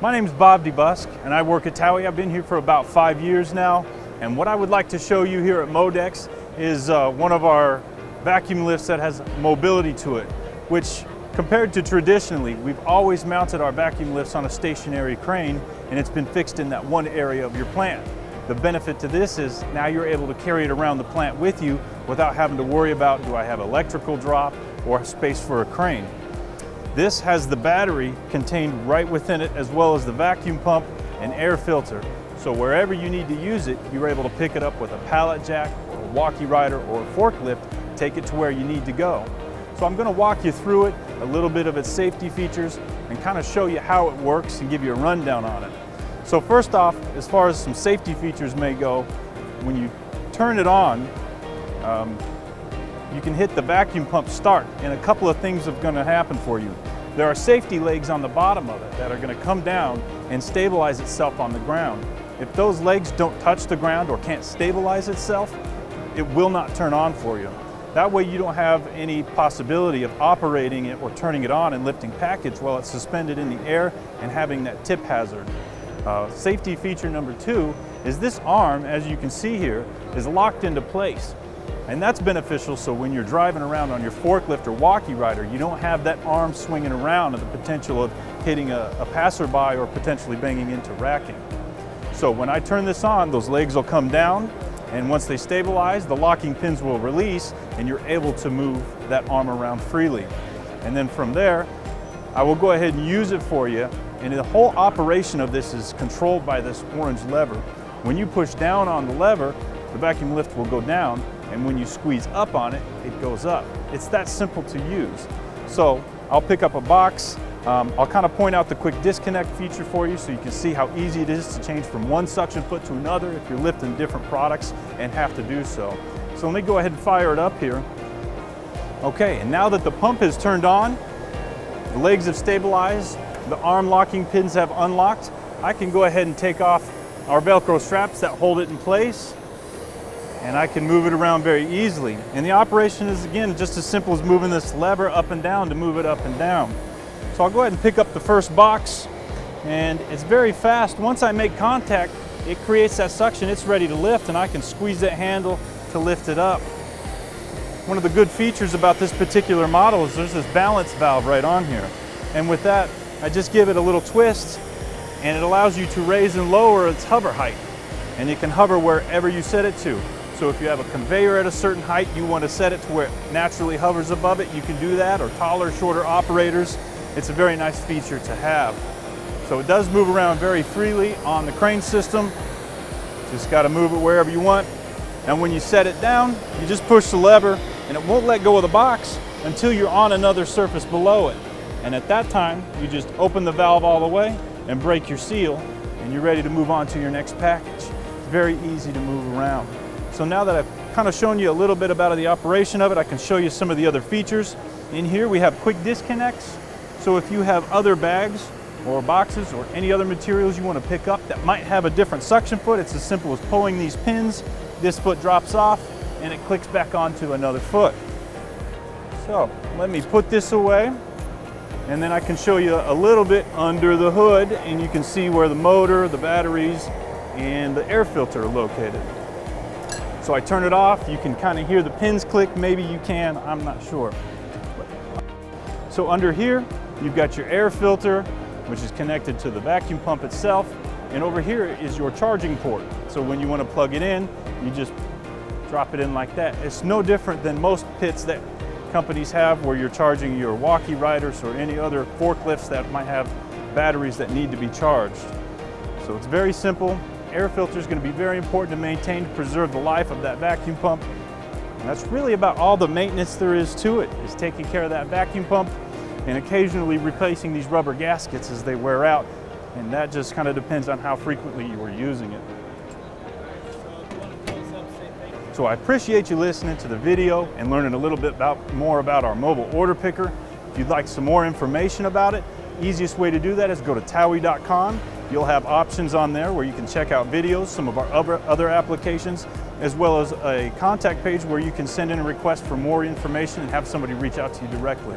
My name is Bob DeBusk and I work at TAWI. I've been here for about 5 years now, and what I would like to show you here at Modex is one of our vacuum lifts that has mobility to it, which compared to traditionally, we've always mounted our vacuum lifts on a stationary crane and it's been fixed in that one area of your plant. The benefit to this is now you're able to carry it around the plant with you without having to worry about, do I have electrical drop or space for a crane? This has the battery contained right within it, as well as the vacuum pump and air filter. So wherever you need to use it, you're able to pick it up with a pallet jack, or a walkie rider, or a forklift, take it to where you need to go. So I'm going to walk you through it, a little bit of its safety features, and kind of show you how it works and give you a rundown on it. So first off, as far as some safety features may go, when you turn it on, you can hit the vacuum pump start, and a couple of things are going to happen for you. There are safety legs on the bottom of it that are going to come down and stabilize itself on the ground. If those legs don't touch the ground or can't stabilize itself, it will not turn on for you. That way you don't have any possibility of operating it or turning it on and lifting package while it's suspended in the air and having that tip hazard. Safety feature number 2 is this arm, as you can see here, is locked into place. And that's beneficial, so when you're driving around on your forklift or walkie rider, you don't have that arm swinging around and the potential of hitting a passerby or potentially banging into racking. So when I turn this on, those legs will come down, and once they stabilize, the locking pins will release and you're able to move that arm around freely. And then from there, I will go ahead and use it for you, and the whole operation of this is controlled by this orange lever. When you push down on the lever, the vacuum lift will go down, and when you squeeze up on it, it goes up. It's that simple to use. So I'll pick up a box. I'll kind of point out the quick disconnect feature for you so you can see how easy it is to change from one suction foot to another if you're lifting different products and have to do so. So let me go ahead and fire it up here. Okay, and now that the pump is turned on, the legs have stabilized, the arm locking pins have unlocked, I can go ahead and take off our Velcro straps that hold it in place, and I can move it around very easily. And the operation is, again, just as simple as moving this lever up and down to move it up and down. So I'll go ahead and pick up the first box, and it's very fast. Once I make contact, it creates that suction, it's ready to lift, and I can squeeze that handle to lift it up. One of the good features about this particular model is there's this balance valve right on here. And with that, I just give it a little twist, and it allows you to raise and lower its hover height. And it can hover wherever you set it to. So if you have a conveyor at a certain height, you want to set it to where it naturally hovers above it, you can do that, or taller, shorter operators. It's a very nice feature to have. So it does move around very freely on the crane system. Just got to move it wherever you want. And when you set it down, you just push the lever and it won't let go of the box until you're on another surface below it. And at that time, you just open the valve all the way and break your seal, and you're ready to move on to your next package. It's very easy to move around. So now that I've kind of shown you a little bit about the operation of it, I can show you some of the other features. In here we have quick disconnects. So if you have other bags or boxes or any other materials you want to pick up that might have a different suction foot, it's as simple as pulling these pins. This foot drops off and it clicks back onto another foot. So let me put this away, and then I can show you a little bit under the hood, and you can see where the motor, the batteries, and the air filter are located. So I turn it off, you can kind of hear the pins click, maybe you can, I'm not sure. So under here, you've got your air filter, which is connected to the vacuum pump itself, and over here is your charging port. So when you want to plug it in, you just drop it in like that. It's no different than most pits that companies have where you're charging your walkie riders or any other forklifts that might have batteries that need to be charged. So it's very simple. Air filter is going to be very important to maintain to preserve the life of that vacuum pump. And that's really about all the maintenance there is to it, is taking care of that vacuum pump and occasionally replacing these rubber gaskets as they wear out. And that just kind of depends on how frequently you are using it. So I appreciate you listening to the video and learning a little bit more about our mobile order picker. If you'd like some more information about it, easiest way to do that is go to TAWI.com. You'll have options on there where you can check out videos, some of our other applications, as well as a contact page where you can send in a request for more information and have somebody reach out to you directly.